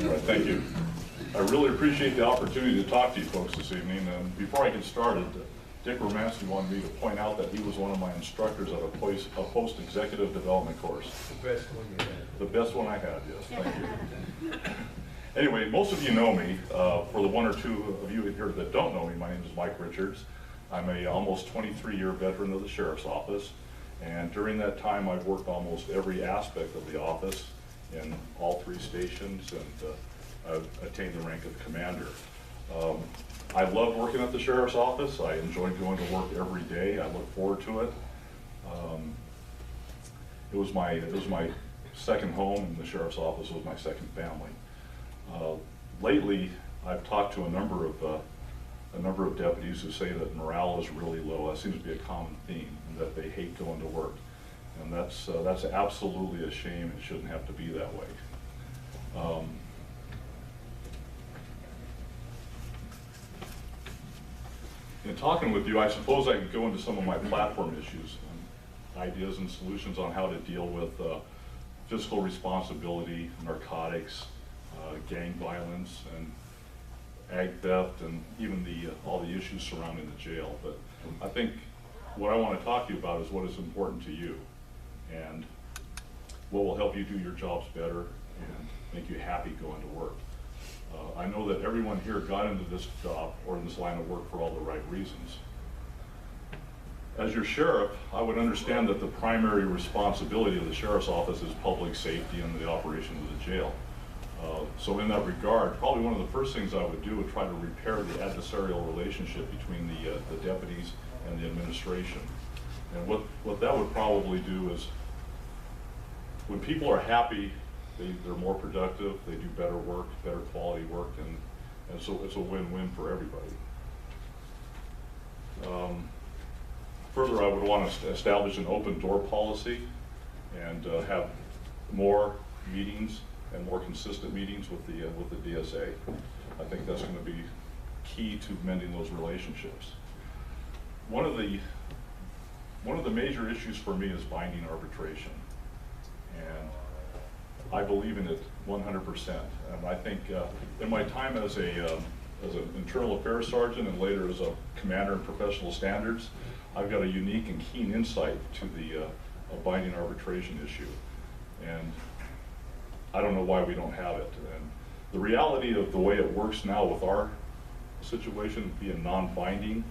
All right, thank you. I really appreciate the opportunity to talk to you folks this evening. And before I get started, Dick Romanski wanted me to point out that he was one of my instructors at a post-executive development course. The best one you had. The best one I had, yes, thank you. Anyway, most of you know me. For the one or two of you here that don't know me, my name is Mike Richards. I'm a almost 23-year veteran of the Sheriff's Office. And during that time, I've worked almost every aspect of the office in all three stations, and I've attained the rank of commander. I love working at the Sheriff's Office. I enjoy going to work every day. I look forward to it. It was my second home, and the Sheriff's Office was my second family. Lately, I've talked to a number of deputies who say that morale is really low. That seems to be a common theme, and that they hate going to work. And that's absolutely a shame. It shouldn't have to be that way. In talking with you, I suppose I could go into some of my platform issues, and ideas and solutions on how to deal with fiscal responsibility, narcotics, gang violence, and ag theft, and even all the issues surrounding the jail. But I think what I want to talk to you about is what is important to you, and what will help you do your jobs better and make you happy going to work. I know that everyone here got into this job or in this line of work for all the right reasons. As your sheriff, I would understand that the primary responsibility of the Sheriff's Office is public safety and the operation of the jail. So in that regard, probably one of the first things I would do would try to repair the adversarial relationship between the deputies and the administration. And what that would probably do is, when people are happy, they're more productive, they do better work, better quality work, and so it's a win-win for everybody. Further, I would want to establish an open door policy and have more meetings and more consistent meetings with the DSA. I think that's going to be key to mending those relationships. One of the major issues for me is binding arbitration, and I believe in it 100%. And I think in my time as an internal affairs sergeant and later as a commander in professional standards, I've got a unique and keen insight to the binding arbitration issue. And I don't know why we don't have it. And the reality of the way it works now with our situation being non-binding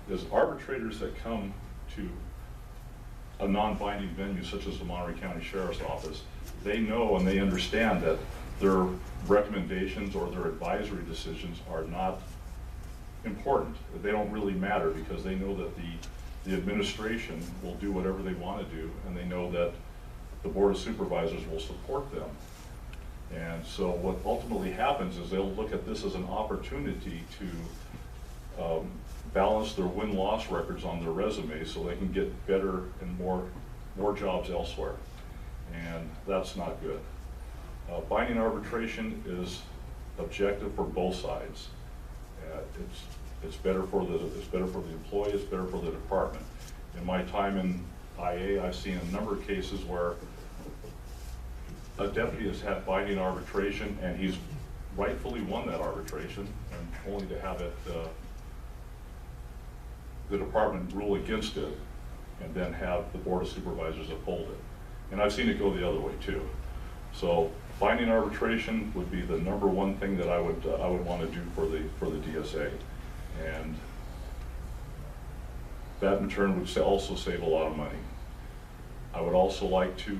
is arbitrators that come to a non-binding venue such as the Monterey County Sheriff's Office, they know and they understand that their recommendations or their advisory decisions are not important. They don't really matter because they know that the administration will do whatever they want to do, and they know that the Board of Supervisors will support them. And so what ultimately happens is they'll look at this as an opportunity to balance their win-loss records on their resume so they can get better and more jobs elsewhere. And that's not good. Binding arbitration is objective for both sides. It's better for the employee, it's better for the department. In my time in IA, I've seen a number of cases where a deputy has had binding arbitration and he's rightfully won that arbitration, and only to have it the department rule against it and then have the Board of Supervisors uphold it. And I've seen it go the other way too. So binding arbitration would be the number one thing that I would want to do for the DSA, and that in turn would also save a lot of money. I would also like to,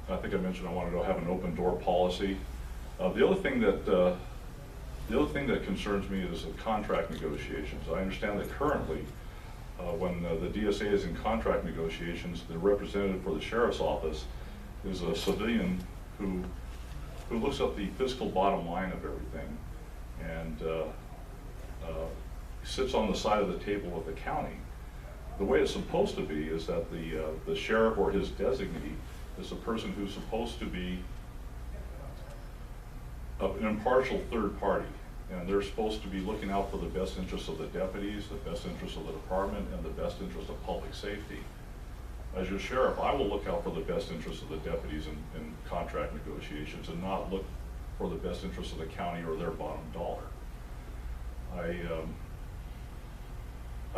I think I mentioned I wanted to have an open door policy. The other thing that concerns me is the contract negotiations. I understand that currently, when the DSA is in contract negotiations, the representative for the Sheriff's Office is a civilian who looks at the fiscal bottom line of everything, and sits on the side of the table with the county. The way it's supposed to be is that the sheriff or his designee is a person who's supposed to be an impartial third party, and they're supposed to be looking out for the best interests of the deputies, the best interests of the department, and the best interests of public safety. as your sheriff, I will look out for the best interests of the deputies in contract negotiations and not look for the best interests of the county or their bottom dollar. I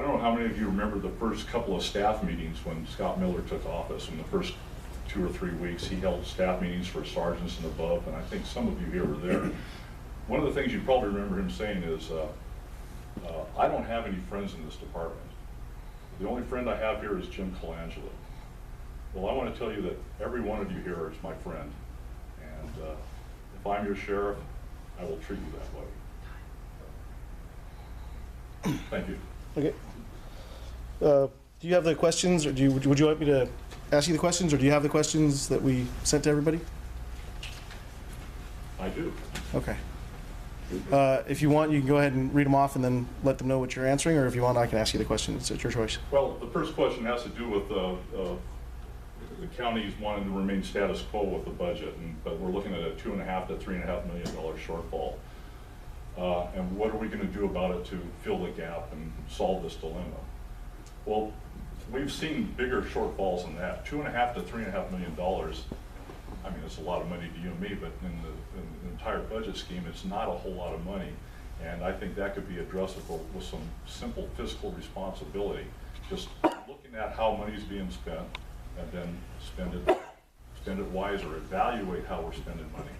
don't know how many of you remember the first couple of staff meetings when Scott Miller took office. In the first 2 or 3 weeks, he held staff meetings for sergeants and above, and I think some of you here were there. One of the things you probably remember him saying is, I don't have any friends in this department. The only friend I have here is Jim Colangelo. Well, I want to tell you that every one of you here is my friend, and if I'm your sheriff, I will treat you that way. Thank you. Okay. Do you have the questions, or would you like me to ask you the questions, or do you have the questions that we sent to everybody? I do. Okay. If you want, you can go ahead and read them off and then let them know what you're answering, or if you want, I can ask you the questions. It's your choice. Well, the first question has to do with the counties wanting to remain status quo with the budget, but we're looking at a $2.5 to $3.5 million shortfall. And what are we going to do about it to fill the gap and solve this dilemma? Well, we've seen bigger shortfalls than that. $2.5 to $3.5 million. I mean, it's a lot of money to you and me, but in the entire budget scheme, it's not a whole lot of money. And I think that could be addressable with some simple fiscal responsibility. Just looking at how money's being spent and then spend it wiser, evaluate how we're spending money.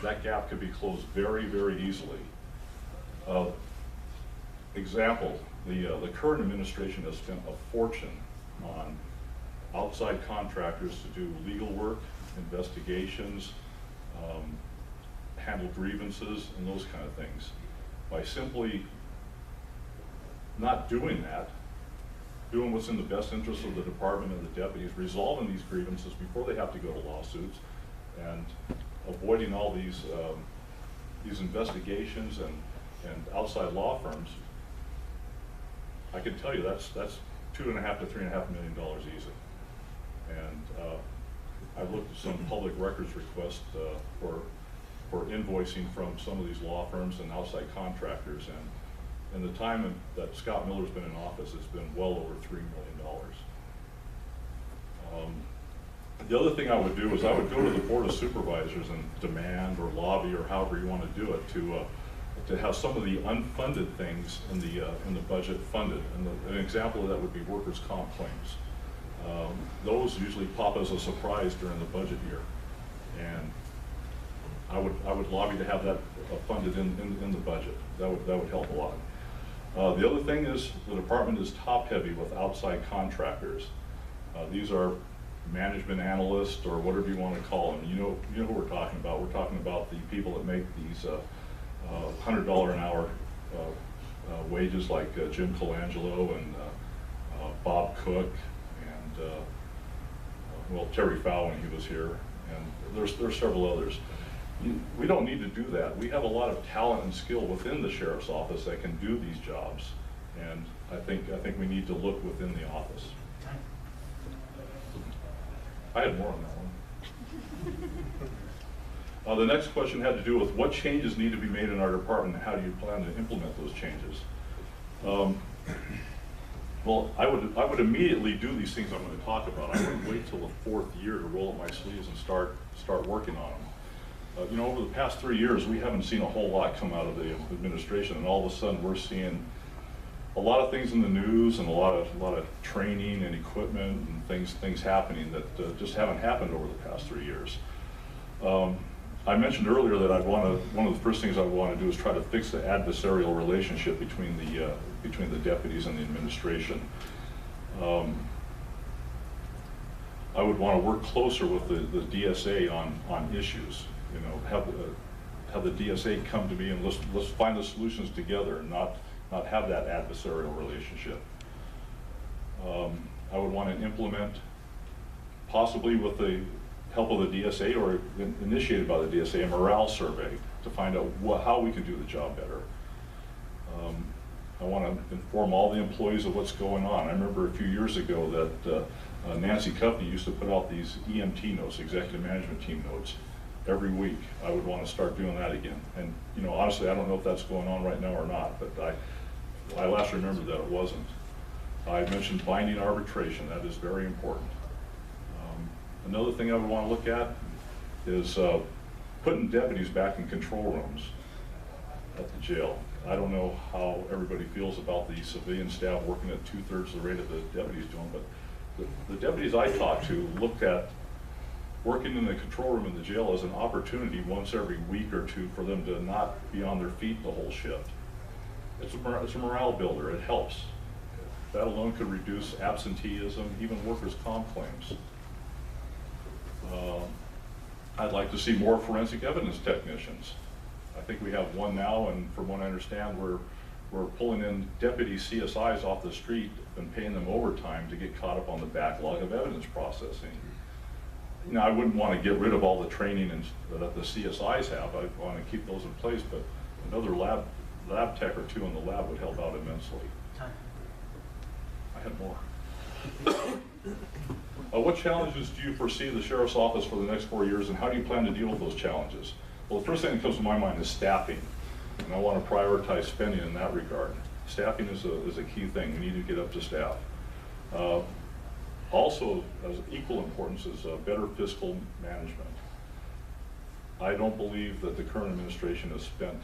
That gap could be closed very, very easily. Example, the current administration has spent a fortune on outside contractors to do legal work, investigations, handle grievances, and those kind of things. By simply not doing that, doing what's in the best interest of the department and the deputies, resolving these grievances before they have to go to lawsuits, and avoiding all these investigations and outside law firms, I can tell you that's $2.5 to $3.5 million easy. And I've looked at some public records requests for invoicing from some of these law firms and outside contractors, and in the time that Scott Miller's been in office, it's been well over $3 million. The other thing I would do is I would go to the Board of Supervisors and demand or lobby, or however you want to do it, to have some of the unfunded things in the budget funded. And an example of that would be workers' comp claims. Those usually pop as a surprise during the budget year, and I would lobby to have that funded in the budget. That would help a lot. The other thing is the department is top heavy with outside contractors. These are management analysts, or whatever you want to call them. You know who we're talking about. We're talking about the people that make these $100 an hour wages, like Jim Colangelo and Bob Cook and well, Terry Fowl when he was here, and there's several others. We don't need to do that. We have a lot of talent and skill within the sheriff's office that can do these jobs, and I think we need to look within the office. I had more on that one. The next question had to do with what changes need to be made in our department and how do you plan to implement those changes? Well, I would immediately do these things I'm going to talk about. I wouldn't wait till the 4th year to roll up my sleeves and start working on them. Over the past 3 years, we haven't seen a whole lot come out of the administration, and all of a sudden we're seeing a lot of things in the news and a lot of training and equipment and things happening that just haven't happened over the past 3 years. I mentioned earlier that one of the first things I want to do is try to fix the adversarial relationship between the deputies and the administration. I would want to work closer with the DSA on issues. Have the DSA come to me and let's find the solutions together, and not have that adversarial relationship. I would want to implement, possibly with the help of the DSA or initiated by the DSA, a morale survey to find out how we can do the job better. I want to inform all the employees of what's going on. I remember a few years ago that Nancy Cuffney used to put out these EMT notes, executive management team notes, every week. I would want to start doing that again. And honestly, I don't know if that's going on right now or not, but I last remembered that it wasn't. I mentioned binding arbitration. That is very important. Another thing I would want to look at is putting deputies back in control rooms at the jail. I don't know how everybody feels about the civilian staff working at 2/3 the rate of the deputies doing, but the deputies I talked to looked at working in the control room in the jail as an opportunity once every week or two for them to not be on their feet the whole shift. It's a morale builder. It helps. That alone could reduce absenteeism, even workers' comp claims. I'd like to see more forensic evidence technicians. I think we have one now, and from what I understand, we're pulling in deputy CSIs off the street and paying them overtime to get caught up on the backlog of evidence processing. You know, I wouldn't want to get rid of all the training that the CSIs have. I want to keep those in place, but another lab tech or two in the lab would help out immensely. I had more. What challenges do you foresee the Sheriff's Office for the next 4 years, and how do you plan to deal with those challenges? Well, the first thing that comes to my mind is staffing, and I want to prioritize spending in that regard. Staffing is a key thing. We need to get up to staff. Also, as equal importance is better fiscal management. I don't believe that the current administration has spent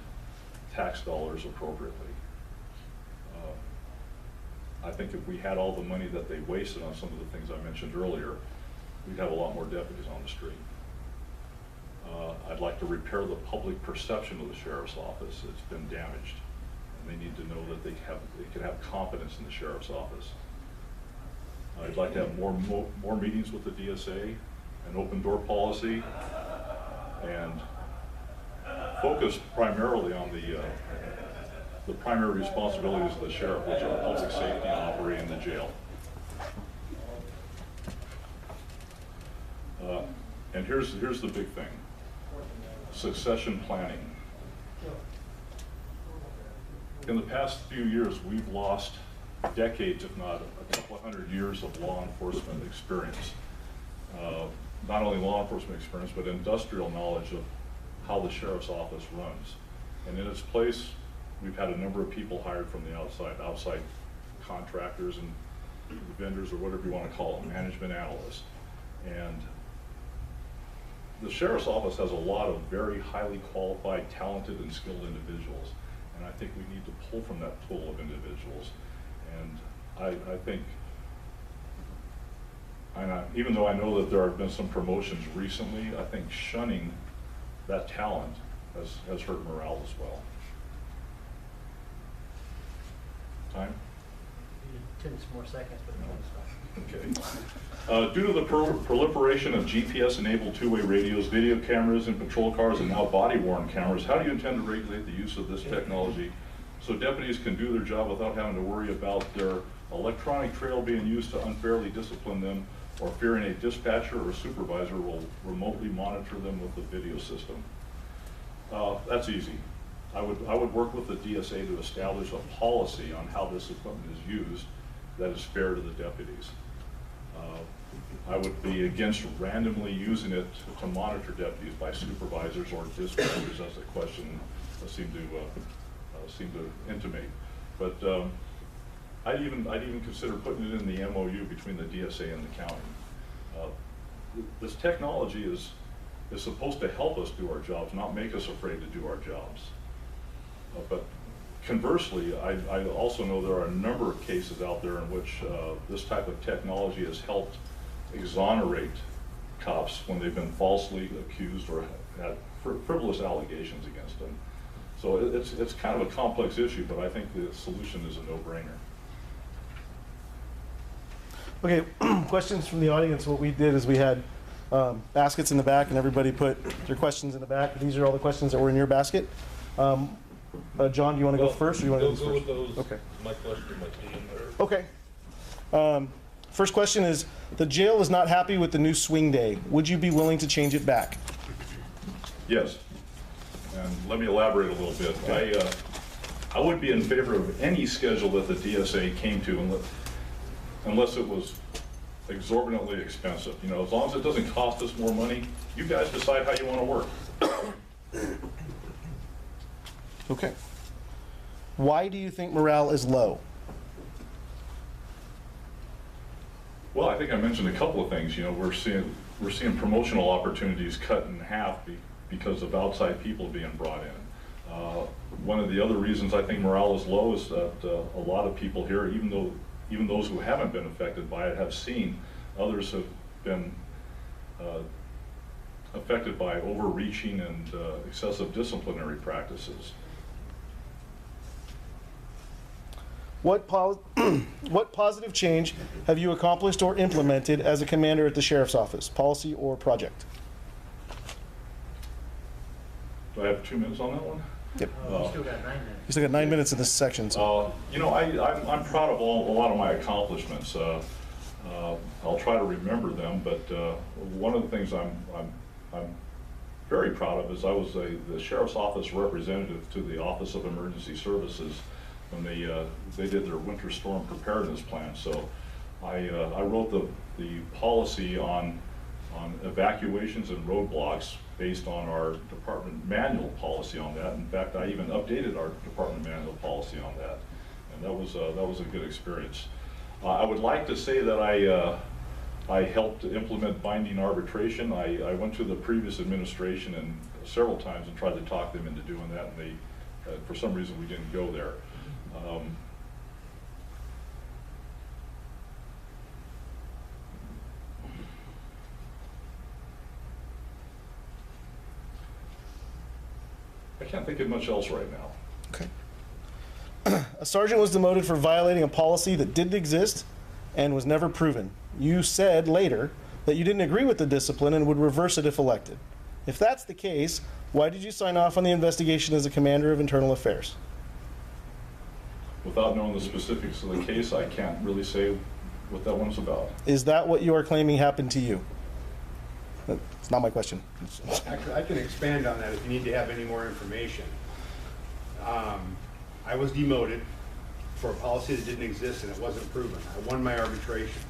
tax dollars appropriately. I think if we had all the money that they wasted on some of the things I mentioned earlier, we'd have a lot more deputies on the street. I'd like to repair the public perception of the Sheriff's Office. It's been damaged, and they need to know that they can have confidence in the Sheriff's Office. I'd like to have more meetings with the DSA, an open door policy, and focus primarily on the primary responsibilities of the sheriff, which are public safety and operating the jail. And here's the big thing: succession planning. In the past few years, we've lost decades, if not a couple of 100 years of law enforcement experience. Not only law enforcement experience, but industrial knowledge of how the Sheriff's Office runs. And in its place, we've had a number of people hired from the outside contractors and vendors, or whatever you want to call them, management analysts. And the Sheriff's Office has a lot of very highly qualified, talented, and skilled individuals. And I think we need to pull from that pool of individuals. And I think, even though I know that there have been some promotions recently, I think shunning that talent has hurt morale as well. Time? 10 more seconds, but no, it's fine. Okay. Due to the proliferation of GPS-enabled two-way radios, video cameras in patrol cars, and now body-worn cameras, how do you intend to regulate the use of this technology so deputies can do their job without having to worry about their electronic trail being used to unfairly discipline them, or fearing a dispatcher or supervisor will remotely monitor them with the video system? That's easy. I would work with the DSA to establish a policy on how this equipment is used that is fair to the deputies. I would be against randomly using it to monitor deputies by supervisors or dispatchers, as the question seemed to intimate. But I'd even consider putting it in the MOU between the DSA and the county. This technology is supposed to help us do our jobs, not make us afraid to do our jobs. But conversely, I also know there are a number of cases out there in which this type of technology has helped exonerate cops when they've been falsely accused or had frivolous allegations against them. So it's kind of a complex issue, but I think the solution is a no-brainer. Okay, questions from the audience. What we did is we had baskets in the back, and everybody put their questions in the back. These are all the questions that were in your basket. John, do you want to go first, or do you want to go Go first? with those. Okay. My question might be in there. Okay. First question is, the jail is not happy with the new swing day. Would you be willing to change it back? Yes, and let me elaborate a little bit. I would be in favor of any schedule that the DSA came to, unless it was exorbitantly expensive. You know, as long as it doesn't cost us more money, you guys decide how you want to work. Okay. Why do you think morale is low? Well, I think I mentioned a couple of things. You know, we're seeing promotional opportunities cut in half because of outside people being brought in. One of the other reasons I think morale is low is that a lot of people here, even those who haven't been affected by it, have seen others have been affected by overreaching and excessive disciplinary practices. What positive change have you accomplished or implemented as a commander at the Sheriff's Office, policy or project? Do I have 2 minutes on that one? Yep. You still got 9 minutes. You still got 9 minutes in this section, so. You know, I'm proud of a lot of my accomplishments. I'll try to remember them, but one of the things I'm very proud of is I was the Sheriff's Office representative to the Office of Emergency Services when they did their winter storm preparedness plan. So I wrote the policy on evacuations and roadblocks based on our department manual policy on that. In fact, I even updated our department manual policy on that, and that was a good experience. I would like to say that I helped implement binding arbitration. I went to the previous administration and several times and tried to talk them into doing that, and they, for some reason, we didn't go there. I can't think of much else right now. Okay. A sergeant was demoted for violating a policy that didn't exist and was never proven. You said later that you didn't agree with the discipline and would reverse it if elected. If that's the case, why did you sign off on the investigation as a commander of internal affairs? Without knowing the specifics of the case, I can't really say what that one's about. Is that what you are claiming happened to you? It's not my question. Actually, I can expand on that if you need to have any more information. I was demoted for a policy that didn't exist and it wasn't proven. I won my arbitration.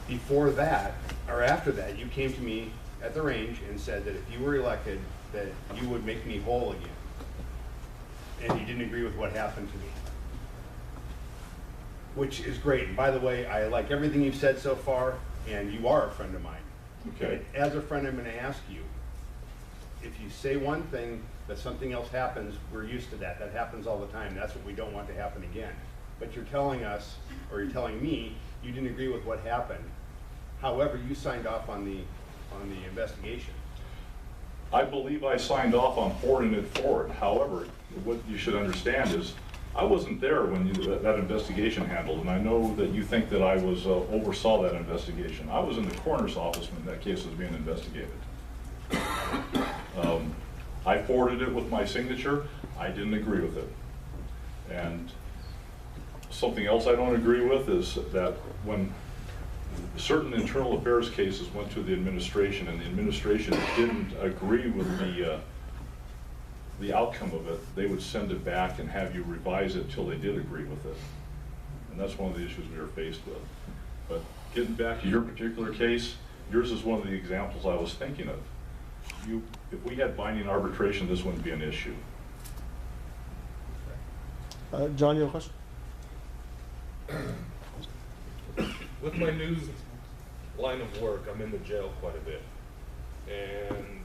Before that, or after that, you came to me at the range and said that if you were elected, that you would make me whole again. And you didn't agree with what happened to me. Which is great. And by the way, I like everything you've said so far, and you are a friend of mine. Okay. As a friend, I'm going to ask you, if you say one thing, that something else happens, we're used to that. That happens all the time. That's what we don't want to happen again. But you're telling us, or you're telling me, you didn't agree with what happened. However, you signed off on the investigation. I believe I signed off on forwarding it forward. However, what you should understand is I wasn't there when that investigation handled, and I know that you think that I was oversaw that investigation. I was in the coroner's office when that case was being investigated. I forwarded it with my signature. I didn't agree with it. And something else I don't agree with is that when certain internal affairs cases went to the administration and the administration didn't agree with the outcome of it, they would send it back and have you revise it till they did agree with it. And that's one of the issues we were faced with. But getting back to your particular case, yours is one of the examples I was thinking of. If we had binding arbitration, this wouldn't be an issue. John, you have a question? With my news line of work, I'm in the jail quite a bit. And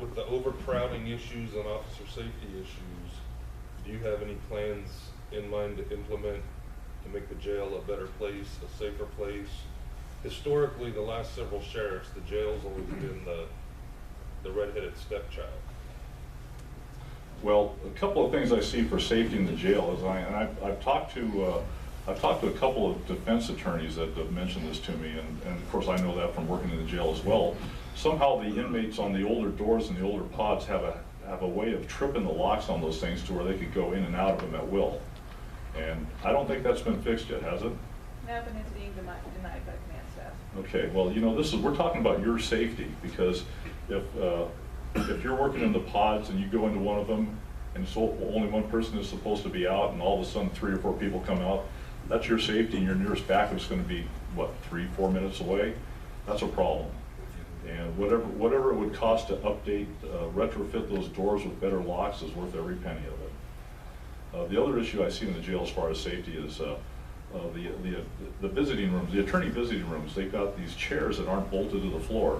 with the overcrowding issues and officer safety issues, do you have any plans in mind to implement to make the jail a better place, a safer place? Historically, the last several sheriffs, the jail's always been the red-headed stepchild. Well, a couple of things I see for safety in the jail is I've talked to a couple of defense attorneys that have mentioned this to me, and of course I know that from working in the jail as well. Somehow the inmates on the older doors and the older pods have a way of tripping the locks on those things to where they could go in and out of them at will. And I don't think that's been fixed yet, has it? No, but it's being denied by command staff. Okay, well, you know, we're talking about your safety, because if you're working in the pods and you go into one of them and so only one person is supposed to be out and all of a sudden 3 or 4 people come out, that's your safety, and your nearest backup's going to be, what, 3-4 minutes away? That's a problem. And whatever it would cost to update, retrofit those doors with better locks is worth every penny of it. The other issue I see in the jail as far as safety is the visiting rooms, the attorney visiting rooms, they've got these chairs that aren't bolted to the floor.